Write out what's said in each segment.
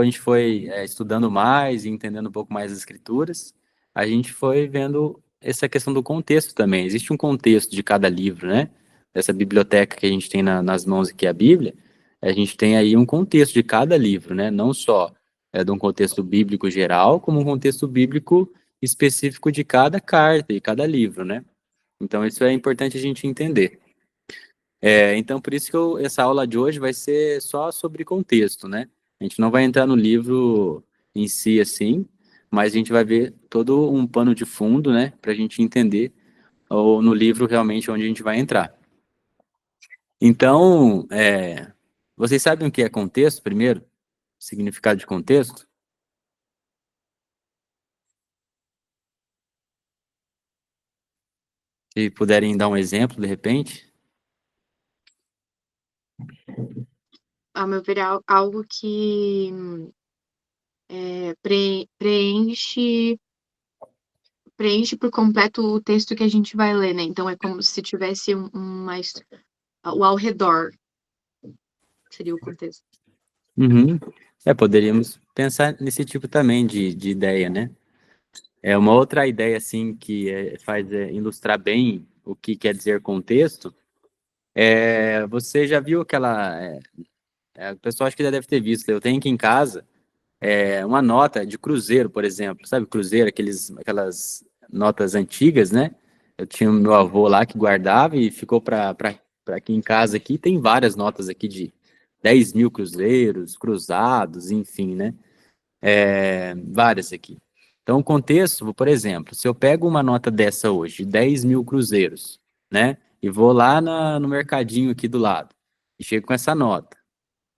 a gente foi estudando mais e entendendo um pouco mais as escrituras, a gente foi vendo essa questão do contexto também. Existe um contexto de cada livro, né? Dessa biblioteca que a gente tem nas mãos aqui, a Bíblia, a gente tem aí um contexto de cada livro, né? Não só de um contexto bíblico geral, como um contexto bíblico específico de cada carta e cada livro, né? Então, isso é importante a gente entender. Então, por isso que essa aula de hoje vai ser só sobre contexto, né? A gente não vai entrar no livro em si, assim, mas a gente vai ver todo um pano de fundo, né? Para a gente entender ou no livro realmente onde a gente vai entrar. Então, vocês sabem o que é contexto, primeiro? Significado de contexto? Se puderem dar um exemplo, de repente. Ao meu ver, é algo que preenche por completo o texto que a gente vai ler, né? Então é como se tivesse o ao redor, seria o contexto. Uhum. Poderíamos pensar nesse tipo também de ideia, né? Uma outra ideia, assim, que faz ilustrar bem o que quer dizer contexto, você já viu aquela... o pessoal acho que já deve ter visto, eu tenho aqui em casa uma nota de cruzeiro, por exemplo, sabe cruzeiro, aquelas notas antigas, né? Eu tinha o meu avô lá que guardava e ficou para aqui em casa aqui, tem várias notas aqui de 10 mil cruzeiros, cruzados, enfim, né? Várias aqui. Então, o contexto, por exemplo, se eu pego uma nota dessa hoje, 10 mil cruzeiros, né? E vou lá no mercadinho aqui do lado, e chego com essa nota,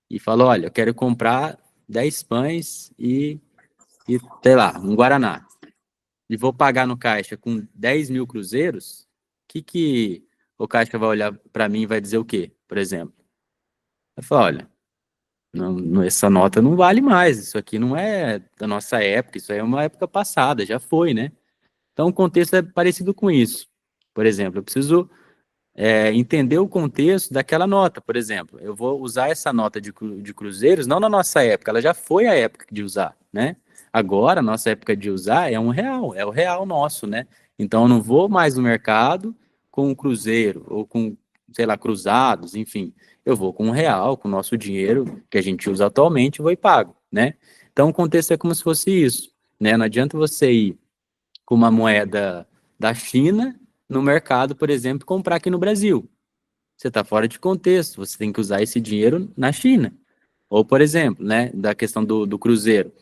e falo, olha, eu quero comprar 10 pães sei lá, um Guaraná. E vou pagar no caixa com 10 mil cruzeiros, que o caixa vai olhar para mim e vai dizer o quê, por exemplo? Vai falar, olha, essa nota não vale mais, isso aqui não é da nossa época, isso aí é uma época passada, já foi, né? Então o contexto é parecido com isso. Por exemplo, eu preciso entender o contexto daquela nota, por exemplo. Eu vou usar essa nota de cruzeiros não na nossa época, ela já foi a época de usar, né? Agora, a nossa época de usar é R$ 1, é o real nosso, né? Então eu não vou mais no mercado com um cruzeiro ou com, sei lá, cruzados, enfim. Eu vou com R$ 1, com o nosso dinheiro que a gente usa atualmente, vou e pago, né? Então o contexto é como se fosse isso, né? Não adianta você ir com uma moeda da China no mercado, por exemplo, comprar aqui no Brasil. Você está fora de contexto, você tem que usar esse dinheiro na China. Ou, por exemplo, né, da questão do cruzeiro.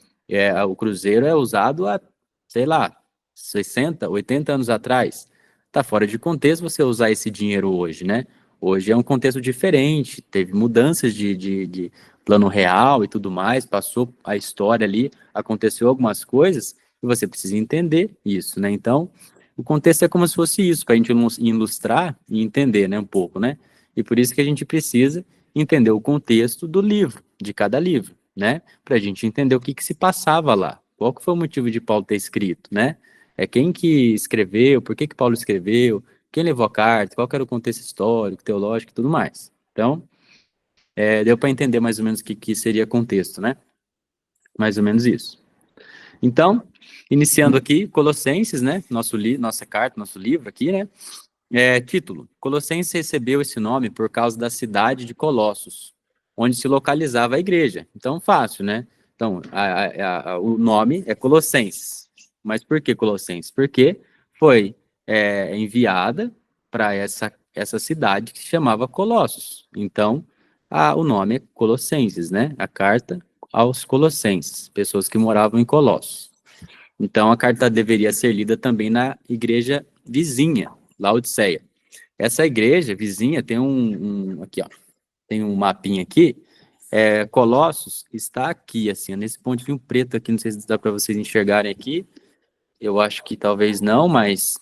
O cruzeiro é usado há, sei lá, 60, 80 anos atrás. Está fora de contexto você usar esse dinheiro hoje, né? Hoje é um contexto diferente, teve mudanças de plano real e tudo mais, passou a história ali, aconteceu algumas coisas e você precisa entender isso, né? Então, o contexto é como se fosse isso, para a gente ilustrar e entender, né, um pouco, né? E por isso que a gente precisa entender o contexto do livro, de cada livro, né? Para a gente entender o que se passava lá. Qual que foi o motivo de Paulo ter escrito, né? Quem que escreveu, por que Paulo escreveu, quem levou a carta, qual que era o contexto histórico, teológico e tudo mais. Então, deu para entender mais ou menos o que seria contexto, né? Mais ou menos isso. Então, iniciando aqui, Colossenses, né? Nossa carta, nosso livro aqui, né? Título: Colossenses recebeu esse nome por causa da cidade de Colossos, onde se localizava a igreja. Então, fácil, né? Então, o nome é Colossenses. Mas por que Colossenses? Porque foi enviada para essa cidade que se chamava Colossos. Então, o nome é Colossenses, né? A carta aos Colossenses, pessoas que moravam em Colossos. Então, a carta deveria ser lida também na igreja vizinha, Laodiceia. Essa igreja vizinha tem aqui, ó, tem um mapinha aqui. Colossos está aqui, assim, nesse pontinho preto aqui. Não sei se dá para vocês enxergarem aqui. Eu acho que talvez não, mas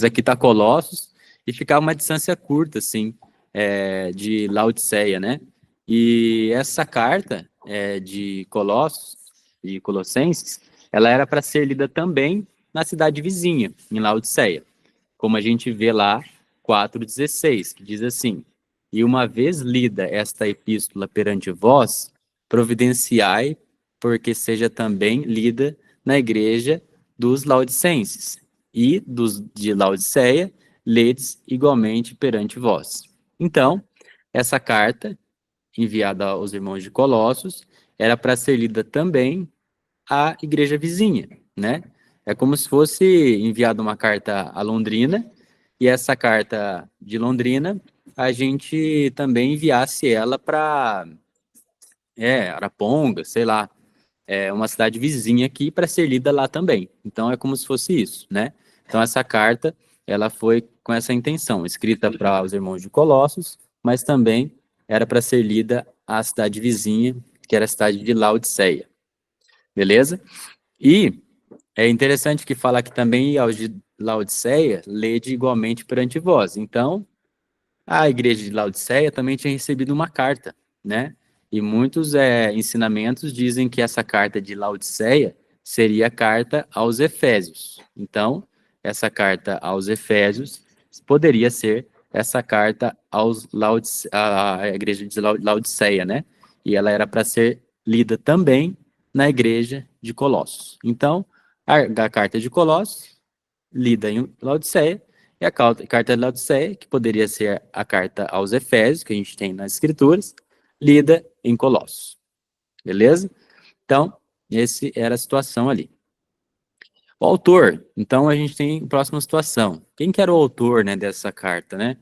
aqui está Colossos e fica uma distância curta, assim, de Laodiceia, né? E essa carta de Colossos, de Colossenses, ela era para ser lida também na cidade vizinha, em Laodiceia, como a gente vê lá 4,16, que diz assim: E uma vez lida esta epístola perante vós, providenciai porque seja também lida na igreja dos laodicenses, e dos de Laodiceia, ledes igualmente perante vós. Então, essa carta, enviada aos irmãos de Colossos, era para ser lida também à igreja vizinha, né? É como se fosse enviada uma carta a Londrina, e essa carta de Londrina, a gente também enviasse ela para Araponga, sei lá, uma cidade vizinha aqui para ser lida lá também. Então é como se fosse isso, né? Então essa carta, ela foi com essa intenção, escrita para os irmãos de Colossos, mas também era para ser lida à cidade vizinha, que era a cidade de Laodiceia. Beleza? E é interessante que fala que também aos de Laodiceia, lede igualmente perante vós. Então, a igreja de Laodiceia também tinha recebido uma carta, né? E muitos ensinamentos dizem que essa carta de Laodiceia seria a carta aos Efésios. Então, essa carta aos Efésios poderia ser essa carta à igreja de Laodiceia, né? E ela era para ser lida também na igreja de Colossos. Então, a carta de Colossos, lida em Laodiceia, e a carta de Laodiceia, que poderia ser a carta aos Efésios, que a gente tem nas Escrituras, lida em Colossos. Beleza? Então, essa era a situação ali. O autor, então a gente tem a próxima situação. Quem que era o autor, né, dessa carta, né?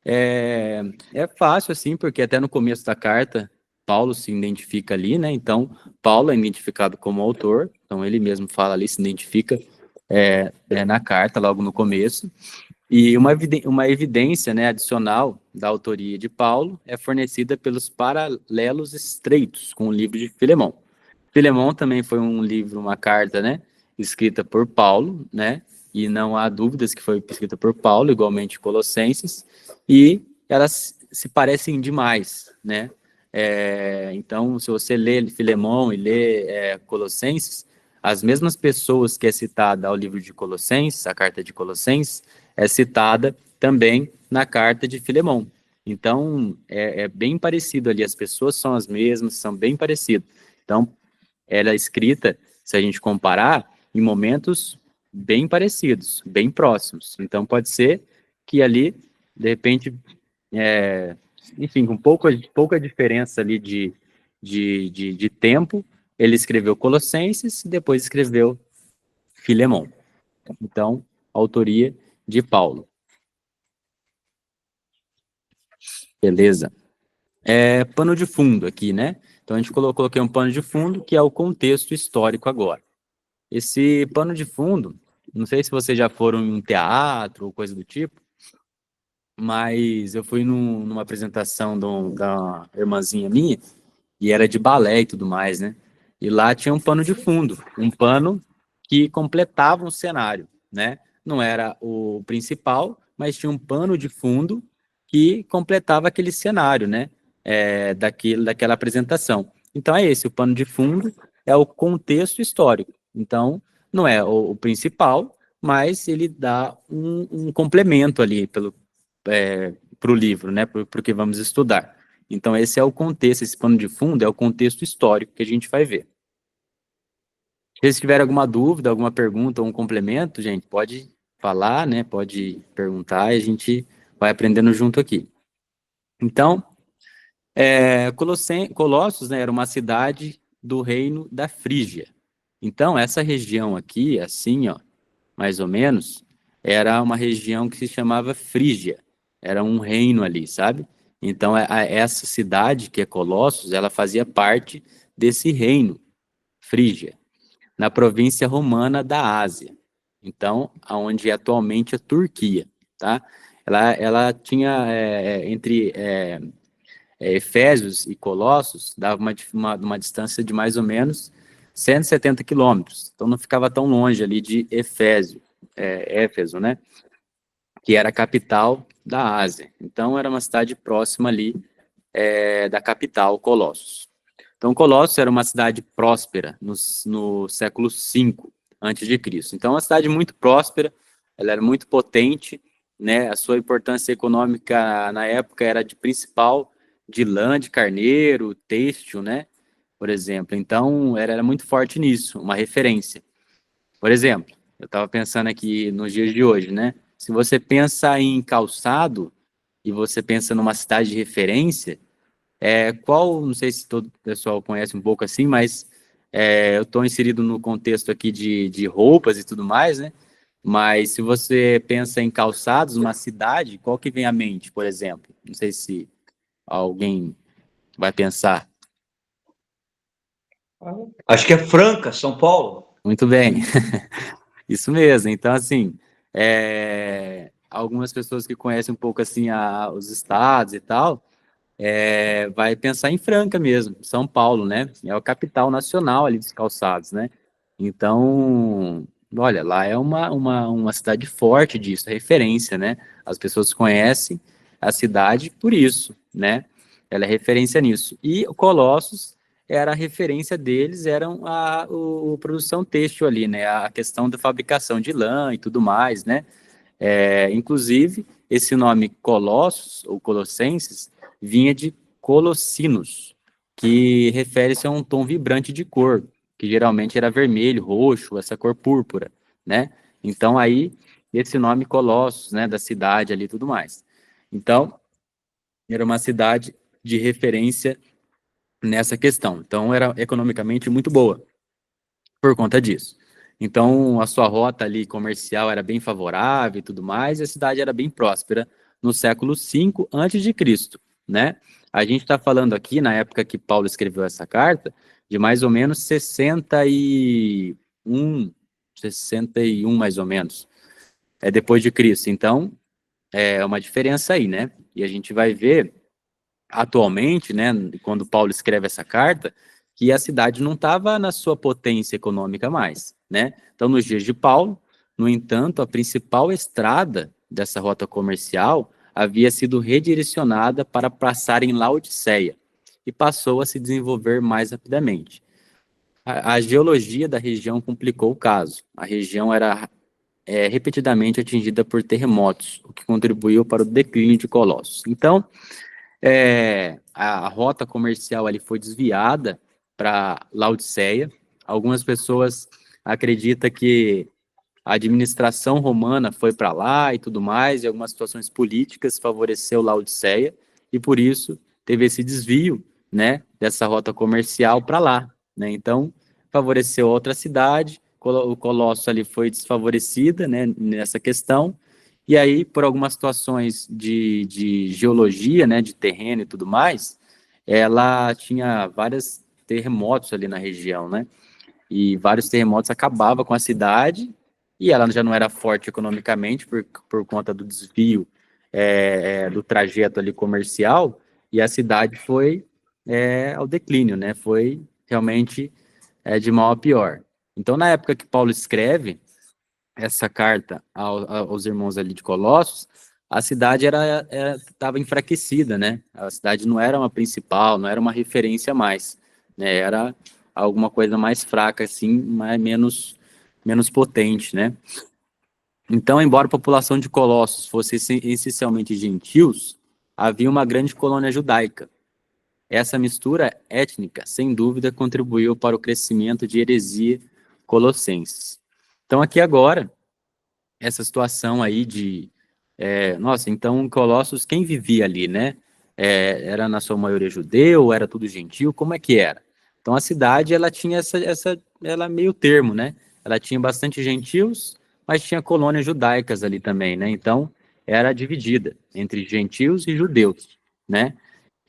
É fácil, assim, porque até no começo da carta, Paulo se identifica ali, né? Então, Paulo é identificado como autor, então ele mesmo fala ali, se identifica na carta, logo no começo. E uma evidência, né, adicional da autoria de Paulo é fornecida pelos paralelos estreitos com o livro de Filemão. Filemão também foi um livro, uma carta, né, escrita por Paulo, né, e não há dúvidas que foi escrita por Paulo, igualmente Colossenses, e elas se parecem demais, né. Então, se você lê Filemão e lê Colossenses, as mesmas pessoas que é citada ao livro de Colossenses, a carta de Colossenses, é citada também na carta de Filemão. Então, é bem parecido ali, as pessoas são as mesmas, são bem parecidas. Então, ela é escrita, se a gente comparar, em momentos bem parecidos, bem próximos. Então, pode ser que ali, de repente, enfim, com pouca diferença ali de tempo, ele escreveu Colossenses e depois escreveu Filemão. Então, autoria de Paulo. Beleza. Pano de fundo aqui, né? Então, a gente coloquei um pano de fundo, que é o contexto histórico agora. Esse pano de fundo, não sei se vocês já foram em um teatro ou coisa do tipo, mas eu fui numa apresentação da irmãzinha minha, e era de balé e tudo mais, né? E lá tinha um pano de fundo, um pano que completava um cenário, né? Não era o principal, mas tinha um pano de fundo que completava aquele cenário, né? Daquela apresentação. Então é esse, o pano de fundo é o contexto histórico. Então, não é o principal, mas ele dá um complemento ali para o livro, né? Para o que vamos estudar. Então, esse é o contexto, esse pano de fundo é o contexto histórico que a gente vai ver. Se vocês tiverem alguma dúvida, alguma pergunta ou um complemento, gente, pode falar, né? Pode perguntar e a gente vai aprendendo junto aqui. Então, Colossos, né, era uma cidade do reino da Frígia. Então, essa região aqui, assim, ó, mais ou menos, era uma região que se chamava Frígia. Era um reino ali, sabe? Então, essa cidade, que é Colossos, ela fazia parte desse reino, Frígia, na província romana da Ásia. Então, aonde é atualmente a Turquia, tá? Ela tinha, entre Efésios e Colossos, dava uma distância de mais ou menos 170 quilômetros. Então, não ficava tão longe ali de Éfeso, né? Que era a capital da Ásia. Então, era uma cidade próxima ali da capital, Colossos. Então, Colossos era uma cidade próspera no século V antes de Cristo. Então, uma cidade muito próspera, ela era muito potente, né? A sua importância econômica na época era de principal de lã, de carneiro, têxtil, né? por exemplo. Então, era muito forte nisso, uma referência. Por exemplo, eu estava pensando aqui nos dias de hoje, né? Se você pensa em calçado e você pensa numa cidade de referência, não sei se todo o pessoal conhece um pouco assim, mas eu estou inserido no contexto aqui de roupas e tudo mais, né? Mas se você pensa em calçados, uma cidade, qual que vem à mente, por exemplo? Não sei se alguém vai pensar. Acho que é Franca, São Paulo. Muito bem, isso mesmo. Então, assim, algumas pessoas que conhecem um pouco assim os estados e tal, vai pensar em Franca mesmo, São Paulo, né? É a capital nacional ali dos calçados, né? Então, olha, lá é uma cidade forte disso, referência, né? As pessoas conhecem a cidade por isso, né? Ela é referência nisso. E o Colossos era a referência deles, eram a produção têxtil ali, né? A questão da fabricação de lã e tudo mais, né? Inclusive, esse nome Colossos, ou Colossenses, vinha de Colossinos, que refere-se a um tom vibrante de cor, que geralmente era vermelho, roxo, essa cor púrpura, né? Então, aí, esse nome Colossos, né, da cidade ali e tudo mais. Então, era uma cidade de referência nessa questão. Então, era economicamente muito boa por conta disso. Então, a sua rota ali comercial era bem favorável e tudo mais, e a cidade era bem próspera no século V antes de Cristo, né? A gente está falando aqui, na época que Paulo escreveu essa carta, de mais ou menos 61 mais ou menos, depois de Cristo. Então, é uma diferença aí, né? E a gente vai ver atualmente, né, quando Paulo escreve essa carta, que a cidade não estava na sua potência econômica mais, né? Então, nos dias de Paulo, no entanto, a principal estrada dessa rota comercial havia sido redirecionada para passar em Laodiceia e passou a se desenvolver mais rapidamente. A geologia da região complicou o caso. A região era repetidamente atingida por terremotos, o que contribuiu para o declínio de Colossos. Então, a rota comercial ali foi desviada para Laodiceia. Algumas pessoas acreditam que a administração romana foi para lá e tudo mais, e algumas situações políticas favoreceu Laodiceia, e por isso teve esse desvio, né, dessa rota comercial para lá, né? Então, favoreceu outra cidade, o Colosso ali foi desfavorecida, né, nessa questão, e aí, por algumas situações de geologia, né, de terreno e tudo mais, ela tinha vários terremotos ali na região, né? E vários terremotos acabavam com a cidade, e ela já não era forte economicamente por conta do desvio do trajeto ali comercial, e a cidade foi ao declínio, né? Foi realmente de mal a pior. Então, na época que Paulo escreve essa carta aos irmãos ali de Colossos, a cidade estava enfraquecida, né? A cidade não era uma principal, não era uma referência mais, né? Era alguma coisa mais fraca, assim, menos potente, né? Então, embora a população de Colossos fosse essencialmente gentios, havia uma grande colônia judaica. Essa mistura étnica, sem dúvida, contribuiu para o crescimento de heresia colossenses. Então, aqui agora, essa situação aí nossa, então Colossos, quem vivia ali, né? Era na sua maioria judeu, era tudo gentil, como é que era? Então a cidade, ela tinha ela meio termo, né? Ela tinha bastante gentios, mas tinha colônias judaicas ali também, né? Então era dividida entre gentios e judeus, né?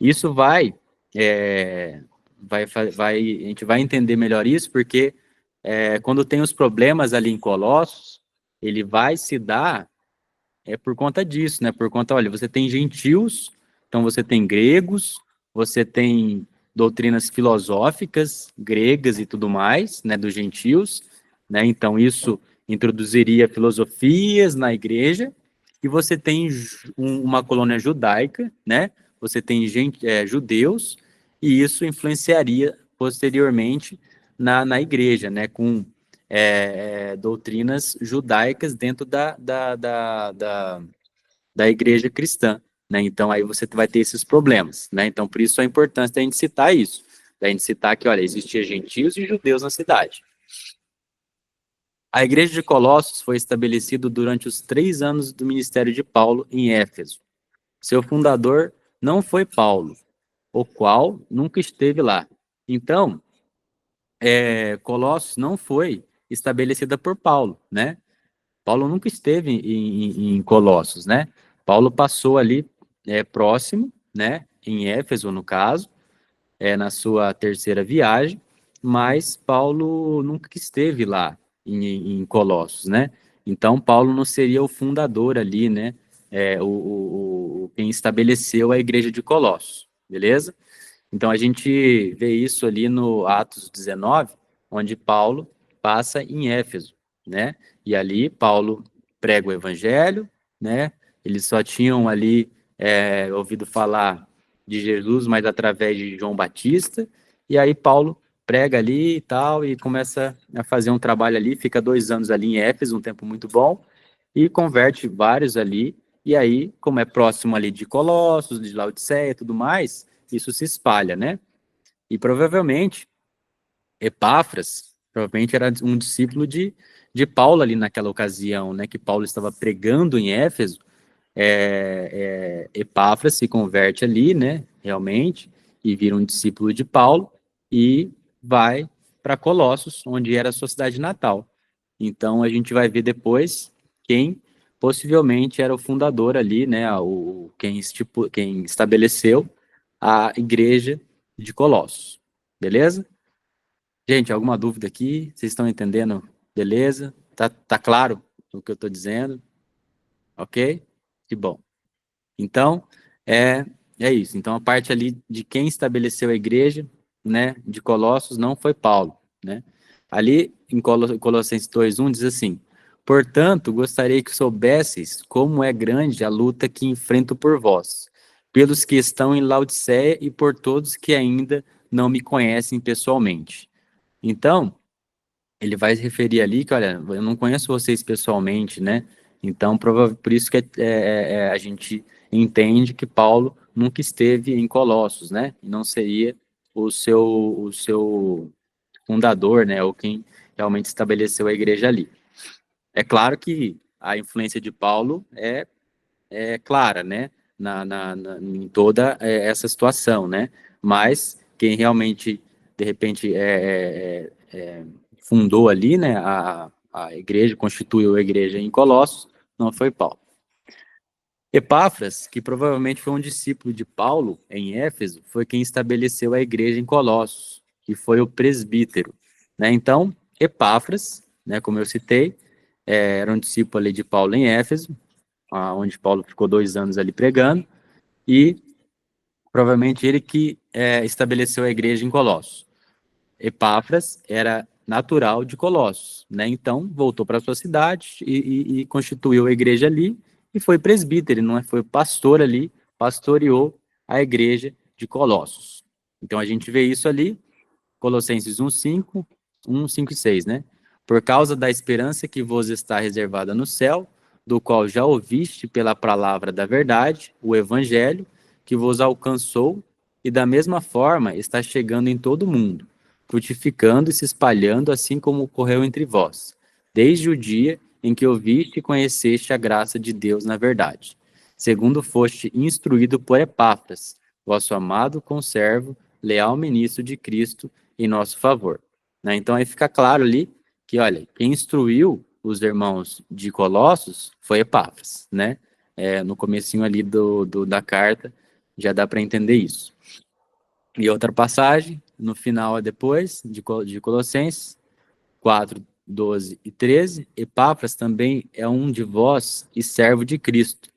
Isso a gente vai entender melhor isso, porque quando tem os problemas ali em Colossos, ele vai se dar por conta disso, né? Por conta, olha, você tem gentios, então você tem gregos, você tem doutrinas filosóficas gregas e tudo mais, né, dos gentios, né? Então isso introduziria filosofias na igreja, e você tem uma colônia judaica, né? Você tem judeus, e isso influenciaria posteriormente na igreja, né? Com doutrinas judaicas dentro da igreja cristã, né? Então aí você vai ter esses problemas, né? Então por isso a importância da gente citar isso, Da gente citar que, olha, existia gentios e judeus na cidade. A igreja de Colossos foi estabelecida durante os 3 anos do ministério de Paulo em Éfeso. Seu fundador não foi Paulo, o qual nunca esteve lá. Então, Colossos não foi estabelecida por Paulo, né? Paulo nunca esteve em Colossos, né? Paulo passou ali próximo, né? Em Éfeso, no caso, na sua terceira viagem, mas Paulo nunca esteve lá em Colossos, né? Então, Paulo não seria o fundador ali, né? Quem estabeleceu a igreja de Colossos, beleza? Então, a gente vê isso ali no Atos 19, onde Paulo passa em Éfeso, né? E ali Paulo prega o evangelho, né? Eles só tinham ali ouvido falar de Jesus, mas através de João Batista. E aí Paulo prega ali e tal, e começa a fazer um trabalho ali, fica 2 anos ali em Éfeso, um tempo muito bom, e converte vários ali. E aí, como é próximo ali de Colossos, de Laodiceia e tudo mais, isso se espalha, né? E provavelmente Epáfras, provavelmente era um discípulo de Paulo ali naquela ocasião, né? Que Paulo estava pregando em Éfeso. Epáfras se converte ali, né? Realmente, e vira um discípulo de Paulo e vai para Colossos, onde era a sua cidade natal. Então a gente vai ver depois quem possivelmente era o fundador ali, né? Quem estabeleceu a igreja de Colossos. Beleza? Gente, alguma dúvida aqui? Vocês estão entendendo? Beleza? Tá claro o que eu estou dizendo? Ok? Que bom. Então, é isso. Então, a parte ali de quem estabeleceu a igreja, né, de Colossos não foi Paulo, né? Ali, em Colossenses 2:1, diz assim: portanto, gostaria que soubesseis como é grande a luta que enfrento por vós, pelos que estão em Laodiceia e por todos que ainda não me conhecem pessoalmente. Então, ele vai se referir ali que, olha, eu não conheço vocês pessoalmente, né? Então, por isso que a gente entende que Paulo nunca esteve em Colossos, né? E não seria o seu fundador, né? Ou quem realmente estabeleceu a igreja ali. É claro que a influência de Paulo é clara, né? Em toda essa situação, né? Mas quem realmente, de repente, fundou ali, né? A igreja, constituiu a igreja em Colossos, não foi Paulo. Epáfras, que provavelmente foi um discípulo de Paulo em Éfeso, foi quem estabeleceu a igreja em Colossos, que foi o presbítero, né? Então, Epáfras, né? Como eu citei, era um discípulo ali de Paulo em Éfeso, onde Paulo ficou 2 anos ali pregando, e provavelmente ele que estabeleceu a igreja em Colossos. Epáfras era natural de Colossos, né? Então voltou para sua cidade e constituiu a igreja ali e foi presbítero, não é? Foi pastor ali, pastoreou a igreja de Colossos. Então a gente vê isso ali, Colossenses 1:5, 1:5 e 6, né? Por causa da esperança que vos está reservada no céu, do qual já ouviste pela palavra da verdade, o evangelho, que vos alcançou e da mesma forma está chegando em todo o mundo, frutificando e se espalhando assim como ocorreu entre vós, desde o dia em que ouviste e conheceste a graça de Deus na verdade, segundo foste instruído por Epáfras, vosso amado conservo, leal ministro de Cristo, em nosso favor. Né? Então aí fica claro ali que, olha, quem instruiu os irmãos de Colossos foi Epáfras, né? No comecinho ali da carta já dá para entender isso. E outra passagem, no final depois, de Colossenses 4, 12 e 13, Epáfras também é um de vós e servo de Cristo.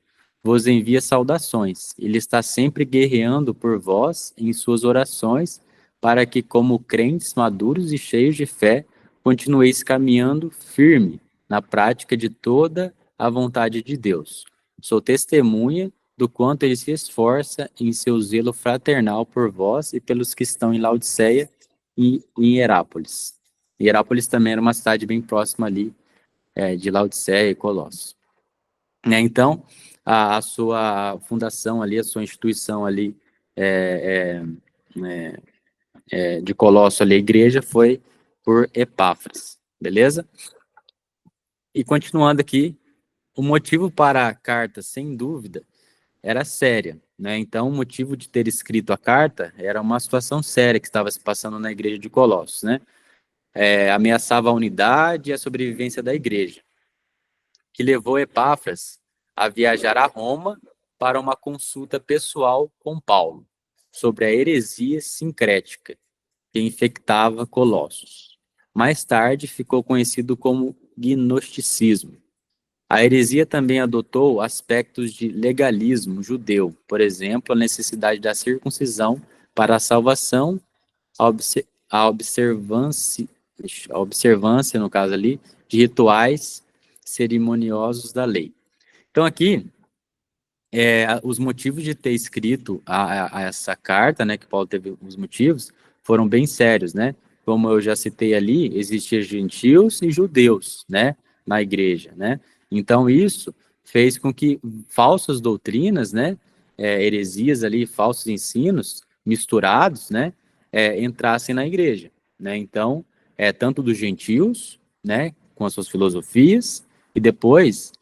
Vos envia saudações. Ele está sempre guerreando por vós em suas orações, para que, como crentes maduros e cheios de fé, continueis caminhando firme na prática de toda a vontade de Deus. Sou testemunha do quanto ele se esforça em seu zelo fraternal por vós e pelos que estão em Laodiceia e em Hierápolis. Hierápolis também era uma cidade bem próxima ali de Laodiceia e Colossos. Então, a sua fundação ali, a sua instituição ali de Colosso ali, a igreja, foi por Epáfras, beleza? E continuando aqui, o motivo para a carta, sem dúvida, era séria, né? Então, o motivo de ter escrito a carta era uma situação séria que estava se passando na igreja de Colossos, né? Ameaçava a unidade e a sobrevivência da igreja, que levou Epáfras a viajar a Roma para uma consulta pessoal com Paulo sobre a heresia sincrética que infectava Colossos. Mais tarde ficou conhecido como gnosticismo. A heresia também adotou aspectos de legalismo judeu, por exemplo, a necessidade da circuncisão para a salvação, a observância, no caso ali, de rituais cerimoniosos da lei. Então, aqui, os motivos de ter escrito a essa carta, né, que Paulo teve os motivos, foram bem sérios, né? Como eu já citei ali, existiam gentios e judeus, né, na igreja, né? Então, isso fez com que falsas doutrinas, né, heresias ali, falsos ensinos misturados, né, entrassem na igreja, né? Então, tanto dos gentios, né, com as suas filosofias, e depois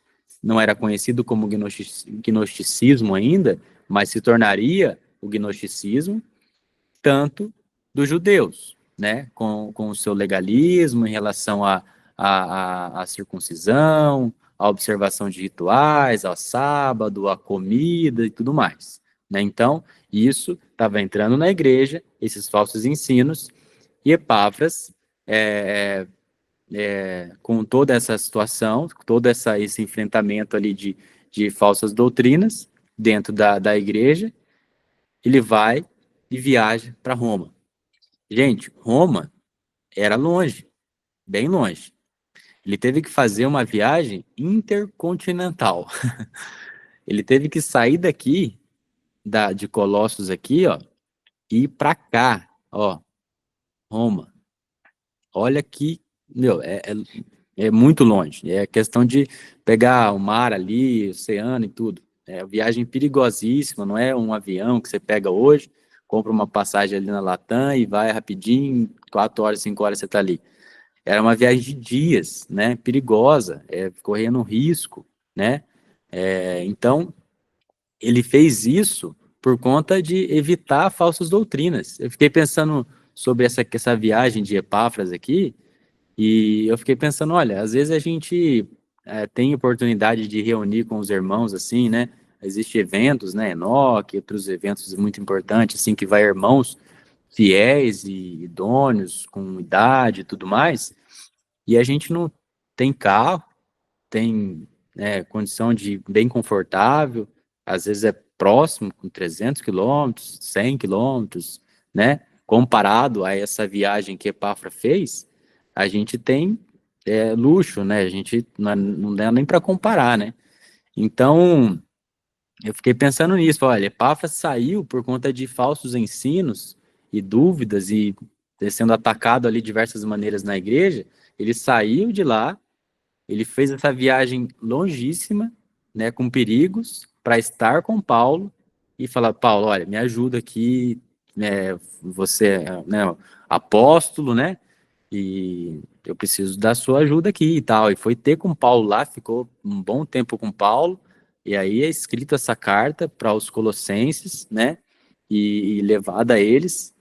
não era conhecido como gnosticismo ainda, mas se tornaria o gnosticismo, tanto dos judeus, né, com o seu legalismo em relação à circuncisão, à observação de rituais, ao sábado, à comida e tudo mais, né? Então, isso estava entrando na igreja, esses falsos ensinos, e Epáfras, com toda essa situação, todo esse enfrentamento ali de falsas doutrinas dentro da igreja, ele vai e viaja para Roma. Gente, Roma era longe, bem longe. Ele teve que fazer uma viagem intercontinental. Ele teve que sair daqui, de Colossos aqui, ó, e ir para cá, ó, Roma. Olha que, meu, é muito longe. É questão de pegar o mar ali, o oceano e tudo. É uma viagem perigosíssima, não é um avião que você pega hoje, compra uma passagem ali na Latam e vai rapidinho, 4 horas, 5 horas você está ali. Era uma viagem de dias, né? Perigosa, correndo risco, né? Então, ele fez isso por conta de evitar falsas doutrinas. Eu fiquei pensando sobre essa viagem de Epáfras aqui, e eu fiquei pensando, olha, às vezes a gente tem oportunidade de reunir com os irmãos, assim, né? Existem eventos, né? Enoque, outros eventos muito importantes, assim, que vai irmãos fiéis e idôneos, com idade e tudo mais, e a gente não tem carro, tem condição de bem confortável, às vezes é próximo, com 300 quilômetros, 100 quilômetros, né? Comparado a essa viagem que Epáfra fez, a gente tem luxo, né? A gente não dá nem para comparar, né? Então, eu fiquei pensando nisso, olha, Epáfra saiu por conta de falsos ensinos e dúvidas e sendo atacado ali de diversas maneiras na igreja, ele saiu de lá, ele fez essa viagem longíssima, né, com perigos, para estar com Paulo e falar, Paulo, olha, me ajuda aqui, né, você é, né, apóstolo, né, e eu preciso da sua ajuda aqui e tal. E foi ter com Paulo lá, ficou um bom tempo com Paulo, e aí é escrito essa carta para os colossenses, né, e levada a eles,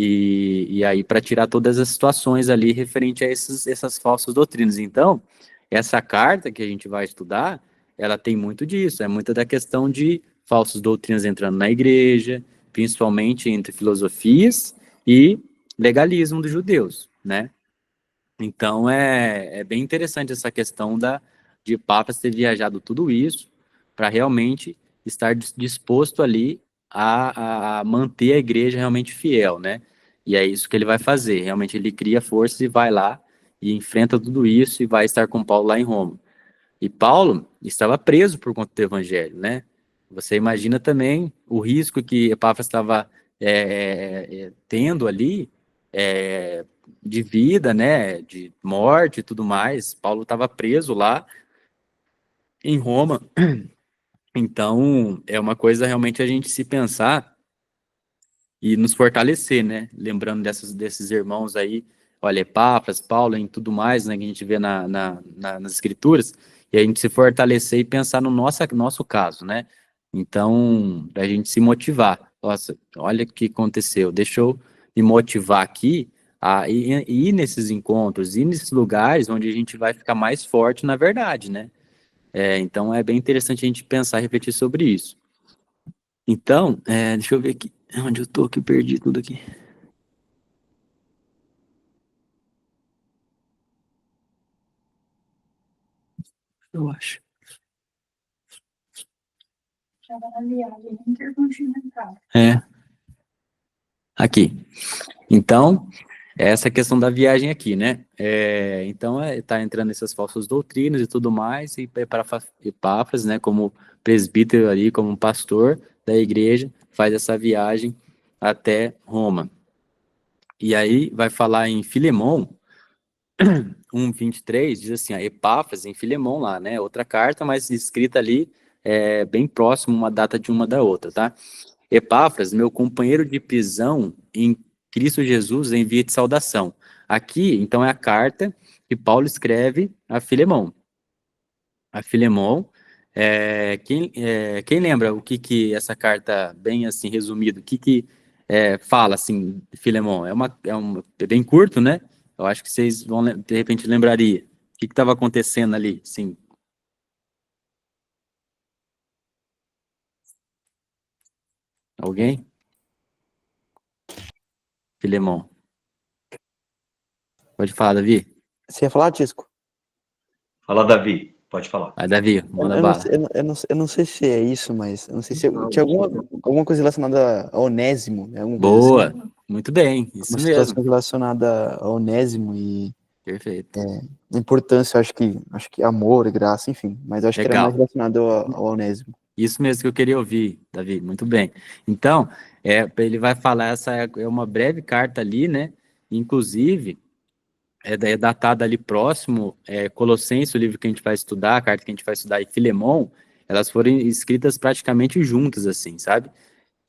e aí para tirar todas as situações ali referente a essas falsas doutrinas. Então, essa carta que a gente vai estudar, ela tem muito disso, é muita da questão de falsas doutrinas entrando na igreja, principalmente entre filosofias e legalismo dos judeus, né? Então é bem interessante essa questão de Papas ter viajado tudo isso para realmente estar disposto ali a manter a igreja realmente fiel, né? E é isso que ele vai fazer. Realmente ele cria forças e vai lá e enfrenta tudo isso e vai estar com Paulo lá em Roma. E Paulo estava preso por conta do evangelho, né? Você imagina também o risco que Epáfras estava tendo ali, de vida, né? De morte e tudo mais. Paulo estava preso lá em Roma. Então, é uma coisa realmente a gente se pensar e nos fortalecer, né? Lembrando desses irmãos aí, olha, Epáfras, Paulo e tudo mais, né? Que a gente vê nas escrituras, e a gente se fortalecer e pensar no nosso caso, né? Então, para a gente se motivar. Nossa, olha o que aconteceu. Deixa eu me motivar aqui a ir nesses encontros, ir nesses lugares onde a gente vai ficar mais forte na verdade, né? Então, é bem interessante a gente pensar e refletir sobre isso. Então, deixa eu ver aqui, onde eu tô, que eu perdi tudo aqui. Eu acho. Aqui. Então, essa questão da viagem aqui, né? Então, tá entrando essas falsas doutrinas e tudo mais, e Epáfras, né, como presbítero ali, como pastor da igreja, faz essa viagem até Roma. E aí vai falar em Filemão, 1:23, diz assim, a Epáfras em Filemão lá, né? Outra carta, mas escrita ali bem próximo uma data de uma da outra, tá? Epáfras, meu companheiro de prisão em Cristo Jesus, envia-te saudação. Aqui, então, é a carta que Paulo escreve a Filemão. A Filemão, quem lembra o que essa carta, bem assim, resumido, o que fala, assim, Filemão? É bem curto, né? Eu acho que vocês vão, de repente, lembraria. O que estava acontecendo ali, sim? Alguém? Filemão. Pode falar, Davi? Você ia falar, Tisco? Fala, Davi. Pode falar. Vai, Davi, Eu, manda eu não, bala. sei- eu não sei se é isso, mas eu não sei se tinha alguma coisa relacionada a Onésimo, né? Alguma coisa Boa, assim. muito bem, Uma isso situação mesmo. relacionada a Onésimo e Perfeito. a importância, acho que amor e graça, enfim. Mas eu acho que era mais Legal. relacionado ao Onésimo. Isso mesmo que eu queria ouvir, Davi. Muito bem. Então, ele vai falar, essa é uma breve carta ali, né? Inclusive, é datada ali próximo, Colossenses, o livro que a gente vai estudar, a carta que a gente vai estudar, e Filemão, elas foram escritas praticamente juntas, assim, sabe?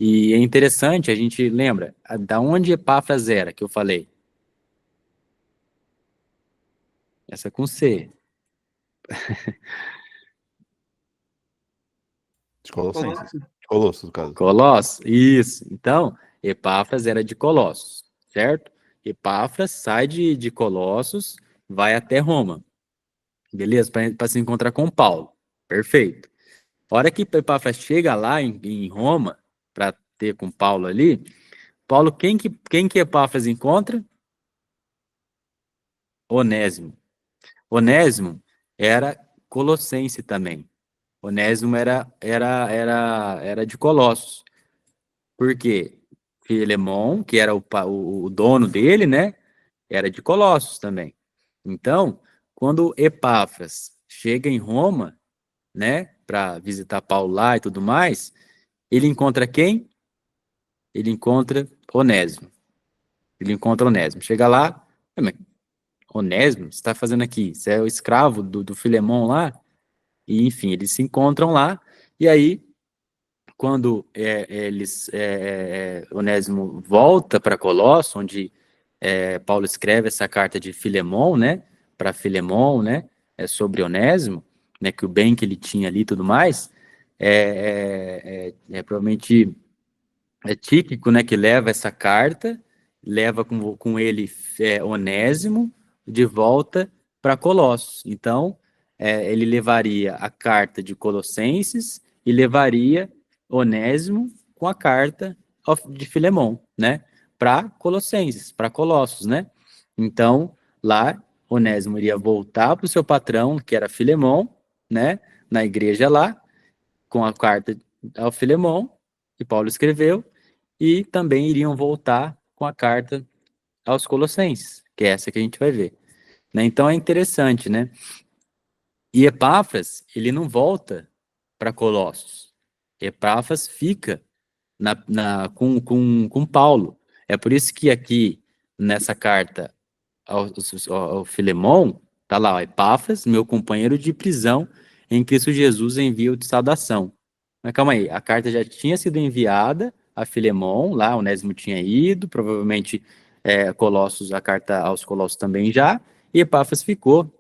E é interessante, a gente lembra, da onde Epáfras era, que eu falei? Essa com C. De Colossenses. De Colossos, no caso. Colossos, isso. Então, Epáfras era de Colossos, certo? Epáfras sai de Colossos, vai até Roma, beleza? Para se encontrar com Paulo. Perfeito. A hora que Epáfras chega lá em Roma, para ter com Paulo ali, Paulo, quem que Epáfras encontra? Onésimo. Onésimo era colossense também. Onésimo era de Colossos. Por quê? Filemão, que era o dono dele, né? Era de Colossos também. Então, quando Epáfras chega em Roma, né, para visitar Paulo lá e tudo mais, ele encontra quem? Ele encontra Onésimo. Ele encontra Onésimo. Chega lá, mas Onésimo, você está fazendo aqui? Você é o escravo do Filemão lá? E, enfim, eles se encontram lá, e aí quando Onésimo volta para Colosso, onde Paulo escreve essa carta de Filemão, né, para Filemão, né, sobre Onésimo, né, que o bem que ele tinha ali e tudo mais, provavelmente Tíquico, né, que leva essa carta, leva com ele Onésimo de volta para Colossos. Então, ele levaria a carta de Colossenses e levaria Onésimo com a carta de Filemão, né, para Colossenses, para Colossos, né? Então, lá, Onésimo iria voltar para o seu patrão, que era Filemão, né, na igreja lá, com a carta ao Filemão, que Paulo escreveu, e também iriam voltar com a carta aos Colossenses, que é essa que a gente vai ver. Né? Então é interessante, né? E Epáfras, ele não volta para Colossos. Epáfras fica com Paulo. É por isso que aqui, nessa carta ao Filemão, tá lá, ó, Epáfras, meu companheiro de prisão, em Cristo Jesus envia-o de saudação. Mas calma aí, a carta já tinha sido enviada a Filemon, lá Onésimo tinha ido, provavelmente Colossos, a carta aos Colossos também já, e Epáfras ficou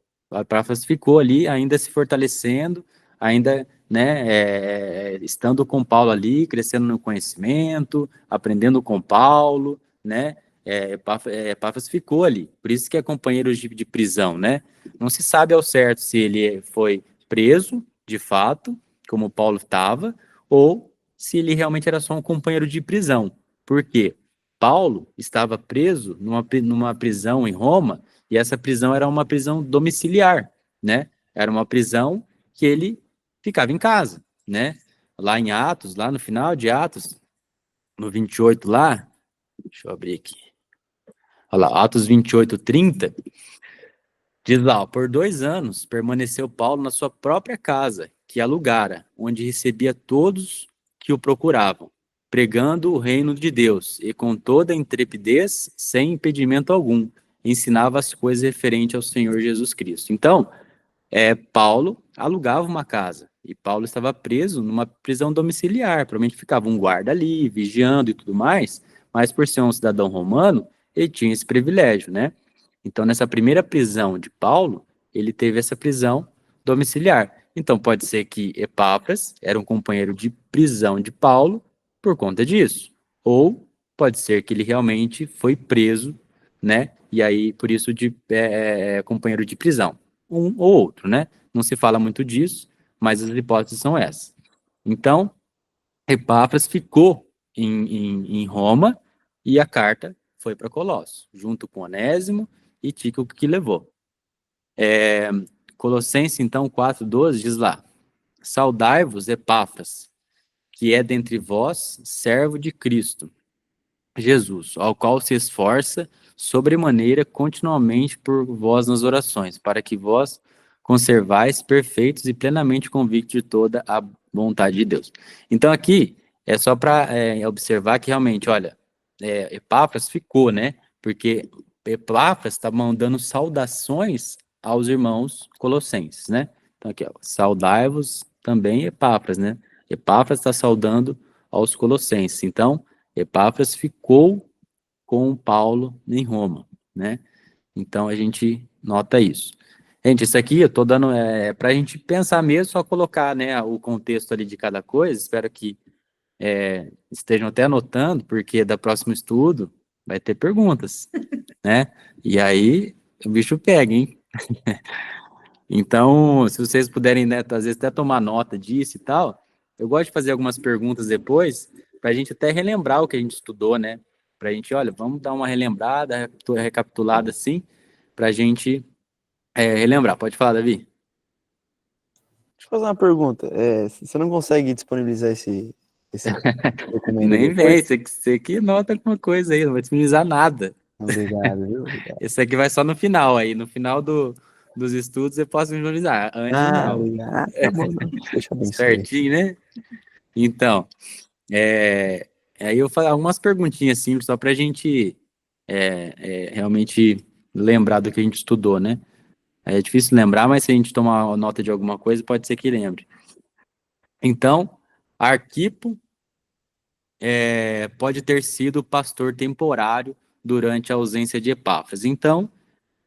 ali, ainda se fortalecendo, ainda, né, estando com Paulo ali, crescendo no conhecimento, aprendendo com Paulo, né, Epáfras ficou ali, por isso que é companheiro de prisão, né, não se sabe ao certo se ele foi preso, de fato, como Paulo estava, ou se ele realmente era só um companheiro de prisão, por quê? Paulo estava preso numa prisão em Roma, e essa prisão era uma prisão domiciliar, né? Era uma prisão que ele ficava em casa, né? Lá em Atos, lá no final de Atos, no 28 lá, deixa eu abrir aqui. Olha lá, Atos 28, 30, diz lá, por 2 anos permaneceu Paulo na sua própria casa, que alugara, onde recebia todos que o procuravam, pregando o reino de Deus, e com toda intrepidez, sem impedimento algum, ensinava as coisas referentes ao Senhor Jesus Cristo. Então, Paulo alugava uma casa, e Paulo estava preso numa prisão domiciliar, provavelmente ficava um guarda ali, vigiando e tudo mais, mas por ser um cidadão romano, ele tinha esse privilégio, né? Então, nessa primeira prisão de Paulo, ele teve essa prisão domiciliar. Então, pode ser que Epáfras era um companheiro de prisão de Paulo por conta disso. Ou pode ser que ele realmente foi preso, né? E aí, por isso, companheiro de prisão. Um ou outro, né? Não se fala muito disso, mas as hipóteses são essas. Então, Epáfras ficou em Roma e a carta foi para Colossos, junto com Onésimo e Tíquico que levou. Colossenses, então, 4:12, diz lá, saudai-vos, Epáfras, que é dentre vós servo de Cristo, Jesus, ao qual se esforça sobremaneira continuamente por vós nas orações, para que vós conservais perfeitos e plenamente convictos de toda a vontade de Deus. Então aqui é só para observar que realmente, olha, Epáfras ficou, né? Porque Epáfras está mandando saudações aos irmãos colossenses, né? Então aqui, ó, saudai-vos também Epáfras, né? Epáfras está saudando aos colossenses. Então, Epáfras ficou com Paulo em Roma, né? Então a gente nota isso. Gente, isso aqui eu tô dando para a gente pensar mesmo, só colocar, né, o contexto ali de cada coisa. Espero que estejam até anotando, porque da próximo estudo vai ter perguntas, né? E aí o bicho pega, hein? Então, se vocês puderem, né, às vezes até tomar nota disso e tal, eu gosto de fazer algumas perguntas depois, para a gente até relembrar o que a gente estudou, né? Para a gente, olha, vamos dar uma relembrada, recapitulada assim, para a gente relembrar. Pode falar, Davi? Deixa eu fazer uma pergunta. Você não consegue disponibilizar esse documento Nem depois? vem, você que nota alguma coisa aí, não vai disponibilizar nada. Obrigado, viu? Obrigado. Esse aqui vai só no final aí, no final dos estudos eu posso disponibilizar, antes não. Obrigado. Tá bom, não. Deixa eu abençoar. Certinho, né? Então, aí eu vou fazer algumas perguntinhas simples, só para a gente realmente lembrar do que a gente estudou, né? É difícil lembrar, mas se a gente tomar nota de alguma coisa, pode ser que lembre. Então, Arquipo pode ter sido pastor temporário durante a ausência de Epáfras. Então,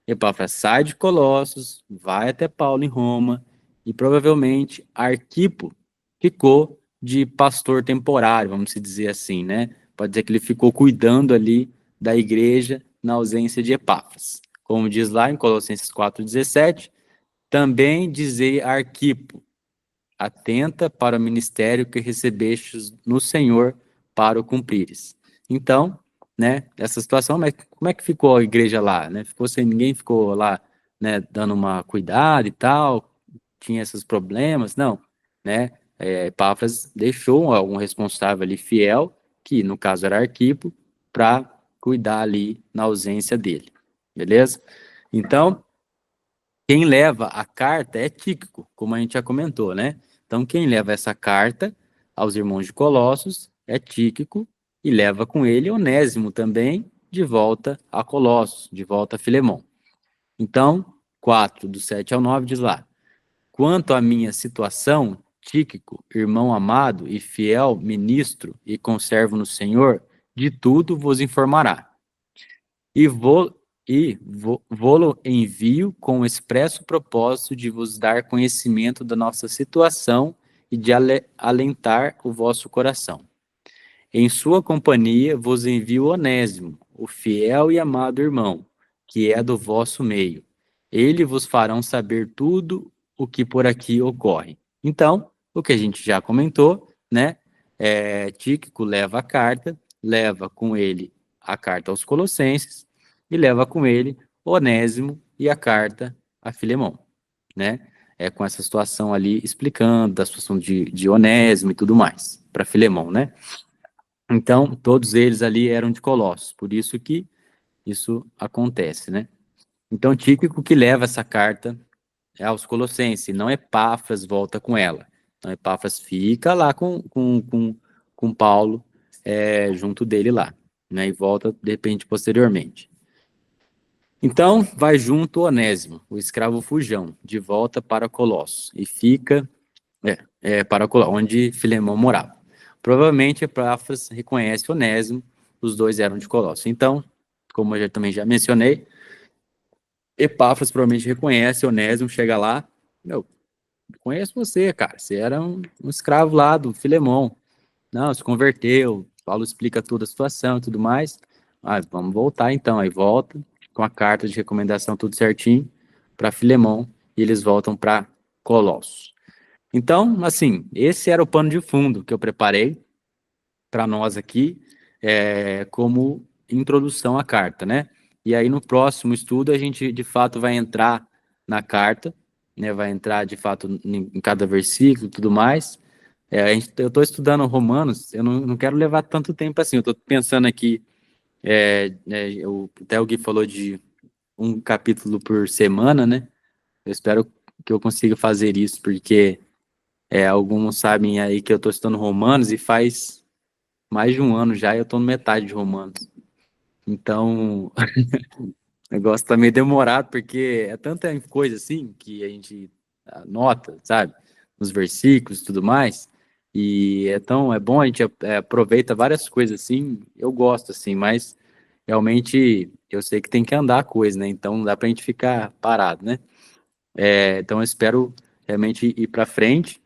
Epáfras sai de Colossos, vai até Paulo em Roma, e provavelmente Arquipo ficou de pastor temporário, vamos dizer assim, né? Pode dizer que ele ficou cuidando ali da igreja na ausência de Epáfras. Como diz lá em Colossenses 4:17, também dizei a Arquipo, atenta para o ministério que recebestes no Senhor para o cumprires. Então, né, essa situação, mas como é que ficou a igreja lá, né? Ficou sem ninguém, ficou lá, né, dando uma cuidado e tal, tinha esses problemas? Não, né? Epáfras deixou um responsável ali fiel, que no caso era Arquipo, para cuidar ali na ausência dele, beleza? Então, quem leva a carta é Tíquico, como a gente já comentou, né? Então, quem leva essa carta aos irmãos de Colossos é Tíquico e leva com ele Onésimo também de volta a Colossos, de volta a Filemon. Então, 4, do 7 ao 9, diz lá: quanto à minha situação, Tíquico, irmão amado e fiel ministro e conservo no Senhor, de tudo vos informará. Vô-lo envio com o expresso propósito de vos dar conhecimento da nossa situação e de alentar o vosso coração. Em sua companhia vos envio Onésimo, o fiel e amado irmão, que é do vosso meio. Ele vos farão saber tudo o que por aqui ocorre. Então, o que a gente já comentou, né? Tíquico leva a carta, leva com ele a carta aos Colossenses e leva com ele Onésimo e a carta a Filemão, né? Com essa situação ali explicando da situação de Onésimo e tudo mais, para Filemão, né? Então, todos eles ali eram de Colossos, por isso que isso acontece, né? Então, Tíquico que leva essa carta aos Colossenses, não Epáfras volta com ela. Então, Epáfras fica lá com Paulo, junto dele lá, né? E volta, de repente, posteriormente. Então, vai junto Onésimo, o escravo fujão, de volta para Colossos, e fica para onde Filemão morava. Provavelmente Epáfras reconhece Onésimo, os dois eram de Colossos. Então, como eu também já mencionei, Epáfras provavelmente reconhece Onésimo, chega lá, conheço você, cara, você era um escravo lá do Filemão. Não, se converteu, Paulo explica toda a situação e tudo mais. Vamos voltar então, aí volta com a carta de recomendação tudo certinho para Filemão e eles voltam para Colossos. Então, assim, esse era o pano de fundo que eu preparei para nós aqui, como introdução à carta, né? E aí no próximo estudo a gente de fato vai entrar na carta, né? Vai entrar de fato em cada versículo e tudo mais. Eu estou estudando Romanos, eu não quero levar tanto tempo assim, eu estou pensando aqui, até o Gui falou de um capítulo por semana, né? Eu espero que eu consiga fazer isso, porque alguns sabem aí que eu estou estudando Romanos e faz mais de um ano já, e eu estou no metade de Romanos. Então, o negócio tá meio demorado, porque é tanta coisa assim que a gente anota, sabe? Nos versículos e tudo mais. E é bom, a gente aproveita várias coisas assim, eu gosto assim, mas realmente eu sei que tem que andar a coisa, né? Então não dá pra gente ficar parado, né? Então eu espero realmente ir para frente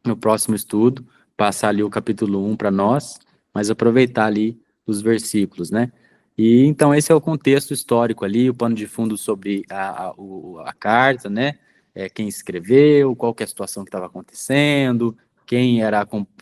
no próximo estudo, passar ali o capítulo 1 para nós, mas aproveitar ali os versículos, né? E então esse é o contexto histórico ali, o pano de fundo sobre a carta, né? Quem escreveu, qual que é a situação que estava acontecendo,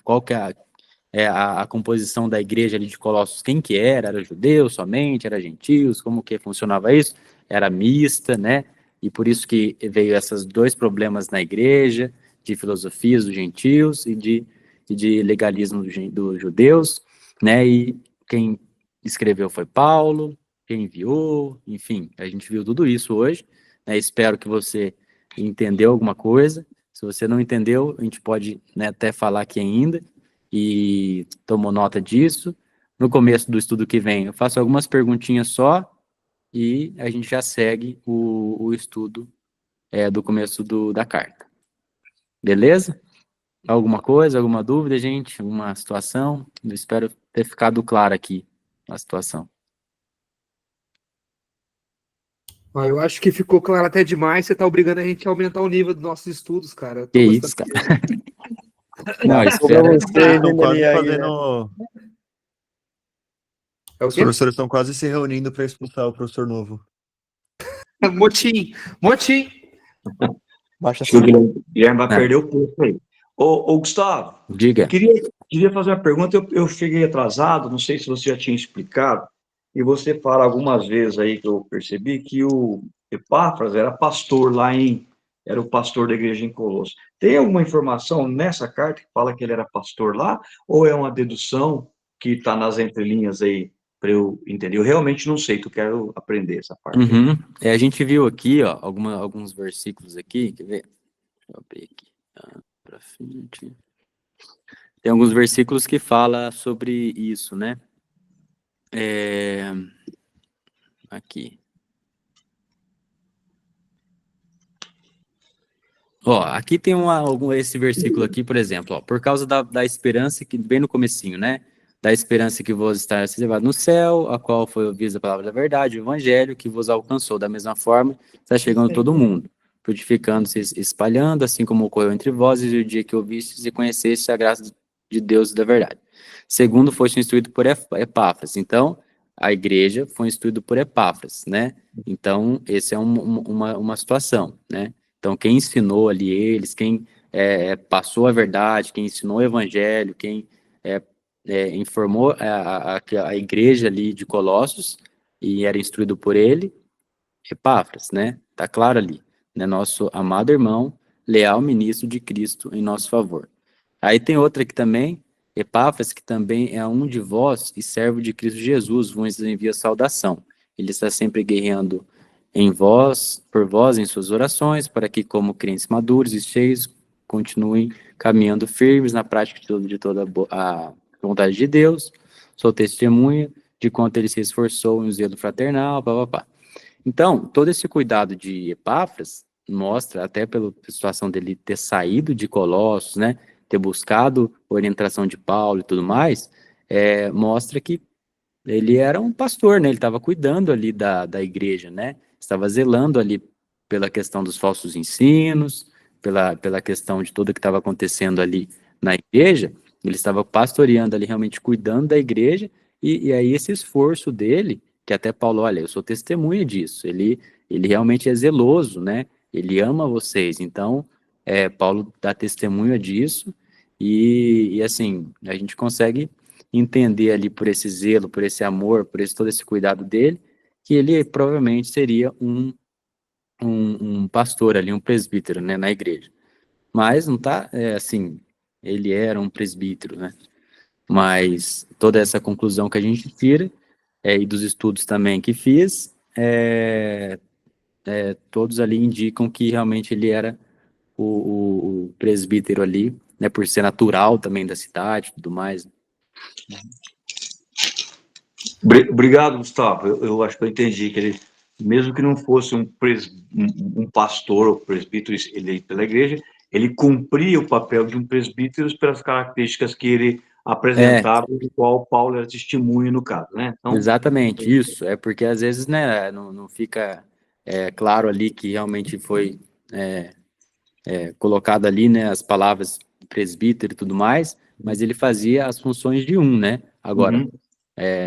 qual que é a composição da igreja ali de Colossos, quem que era judeu somente, era gentios, como que funcionava isso? Era mista, né? E por isso que veio esses dois problemas na igreja, de filosofias dos gentios e de legalismo dos judeus, né? E quem escreveu foi Paulo, quem enviou, enfim, a gente viu tudo isso hoje, né? Espero que você entendeu alguma coisa. Se você não entendeu, a gente pode, né, até falar aqui ainda e tomou nota disso. No começo do estudo que vem, eu faço algumas perguntinhas só e a gente já segue o estudo do começo da carta. Beleza? Alguma coisa, alguma dúvida, gente? Alguma situação? Eu espero ter ficado claro aqui a situação. Eu acho que ficou claro até demais. Você tá obrigando a gente a aumentar o nível dos nossos estudos, cara. Eu Que tô isso, gostando. cara? Não, Pra espero. vocês, Estão quase Daniel, fazendo. É o Os quê? professores estão quase se reunindo para expulsar o professor novo. Motim. Motim. Baixa Acho que o Guilherme vai Ah, perder o posto aí. Ô, Gustavo, eu diga. queria fazer uma pergunta. Eu cheguei atrasado, não sei se você já tinha explicado, e você fala algumas vezes aí que eu percebi que o Epáfras era o pastor da igreja em Colossos. Tem alguma informação nessa carta que fala que ele era pastor lá, ou é uma dedução que está nas entrelinhas aí para eu entender? Eu realmente não sei, eu quero aprender essa parte aí. Uhum. A gente viu aqui, ó, alguns versículos aqui, quer ver? Deixa eu abrir aqui. Pra frente. Tem alguns versículos que fala sobre isso, né? Aqui. Ó, aqui tem esse versículo aqui, por exemplo, ó, por causa da esperança que bem no comecinho, né? Da esperança que vos está reservado no céu, a qual foi ouvida a palavra da verdade, o evangelho que vos alcançou da mesma forma, está chegando a todo mundo, frutificando-se, espalhando, assim como ocorreu entre vós, e o dia que ouvistes e conheceste a graça de Deus e da verdade. Segundo, foste instruído por Epáfras. Então, a igreja foi instruída por Epáfras, né? Então, esse é uma situação, né? Então, quem ensinou ali eles, quem passou a verdade, quem ensinou o evangelho, quem informou a igreja ali de Colossos e era instruído por ele, Epáfras, né? Tá claro ali, né? Nosso amado irmão, leal ministro de Cristo em nosso favor. Aí tem outra aqui também, Epáfras, que também é um de vós e servo de Cristo Jesus, vos envia saudação. Ele está sempre guerreando em vós, por vós, em suas orações, para que, como crentes maduros e cheios, continuem caminhando firmes na prática de toda a vontade de Deus. Sou testemunha de quanto ele se esforçou em um zelo fraternal, papapá. Então, todo esse cuidado de Epáfras mostra, até pela situação dele ter saído de Colossos, né, ter buscado orientação de Paulo e tudo mais, mostra que ele era um pastor, né, ele estava cuidando ali da igreja, né, estava zelando ali pela questão dos falsos ensinos, pela questão de tudo que estava acontecendo ali na igreja, ele estava pastoreando ali, realmente cuidando da igreja, e aí esse esforço dele, que até Paulo, olha, eu sou testemunha disso, ele realmente é zeloso, né, ele ama vocês, então, Paulo dá testemunha disso, e assim, a gente consegue entender ali por esse zelo, por esse amor, por todo esse cuidado dele, que ele provavelmente seria um pastor ali, um presbítero, né, na igreja. Mas não tá, assim, ele era um presbítero, né? Mas toda essa conclusão que a gente tira, e dos estudos também que fiz, todos ali indicam que realmente ele era o presbítero ali, né, por ser natural também da cidade e tudo mais. Obrigado, Gustavo. Eu acho que eu entendi que ele, mesmo que não fosse um pastor ou presbítero eleito pela igreja, ele cumpria o papel de um presbítero pelas características que ele apresentava, do qual Paulo era testemunho no caso, né? Então, Exatamente, isso. É porque às vezes, né, não fica claro ali que realmente foi colocado ali, né, as palavras presbítero e tudo mais, mas ele fazia as funções de um, né? Agora, uhum.